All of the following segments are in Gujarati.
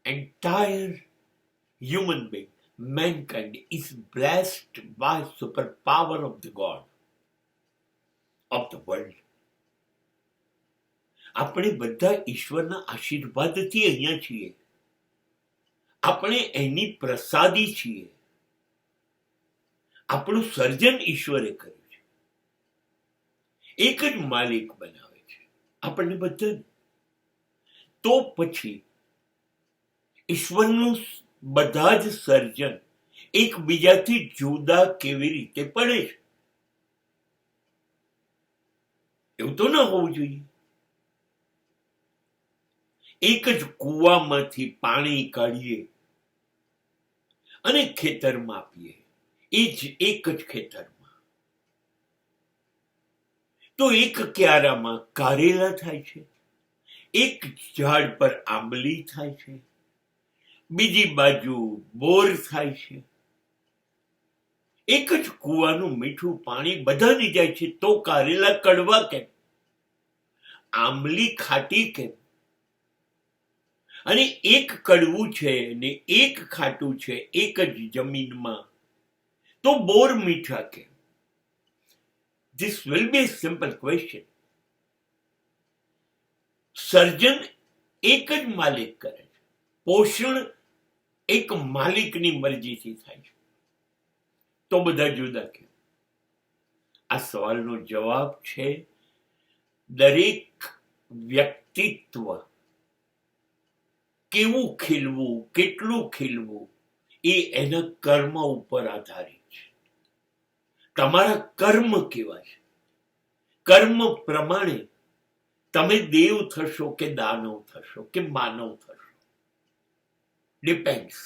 entire human being, mankind is blessed by superpower of the God of the world. આપણે બધા ઈશ્વરના આશીર્વાદથી અહીંયા છીએ. આપણે એની પ્રસાદી છીએ. આપણું સર્જન ઈશ્વરે કર્યું છે. એક જ માલિક બનાવે છે આપણને બધાને. તો પછી ઈશ્વરનું બધા જ સર્જન એકબીજાથી જુદા કેવી રીતે પડે છે? એવું તો ન હોવું જોઈએ. એક જ કૂવામાંથી પાણી કાઢીએ અને ખેતરમાં આપીએ, એ જ એક જ ખેતરમાં. તો એક ક્યારામાં કારેલા થાય છે, એક ઝાડ પર આંબલી થાય છે, બીજી બાજુ બોર થાય છે. એક જ કૂવાનું મીઠું પાણી બધાને જાય છે, તો કારેલા કડવા કેમ? આંબલી ખાટી કેમ? અને એક કડવું છે ને એક ખાટું છે એક જ જમીનમાં, તો બોર મીઠા કેમ? This will be a simple question. સર્જન એક જ માલિક કરે છે, પોષણ એક માલિકની મરજીથી થાય છે, તો બધા જુદા કેમ? આ સવાલનો જવાબ છે દરેક વ્યક્તિત્વ કેવું ખીલવું, કેટલું ખીલવું, એ એના કર્મ ઉપર આધારિત છે. તમારા કર્મ કેવા છે? કર્મ પ્રમાણે તમે દેવ થશો કે દાનવ થશો કે માનવ થશો. ડિપેન્ડ્સ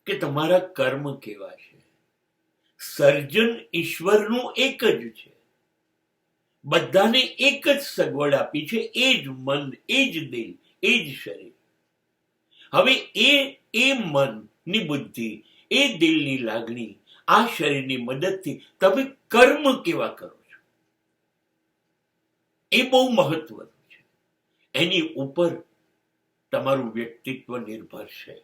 કે તમારા કર્મ કેવા છે. સર્જન ઈશ્વરનું એક જ છે. બધાને એક જ સગવડ આપી છે, એ જ મન, એ જ દિલ, એ જ શરીર. હવે એ મનની બુદ્ધિ, એ દિલની લાગણી, આ શરીરની મદદથી તમે કર્મ કેવા કરો છો, એ બહુ મહત્વનું છે. એની ઉપર તમારું વ્યક્તિત્વ નિર્ભર છે.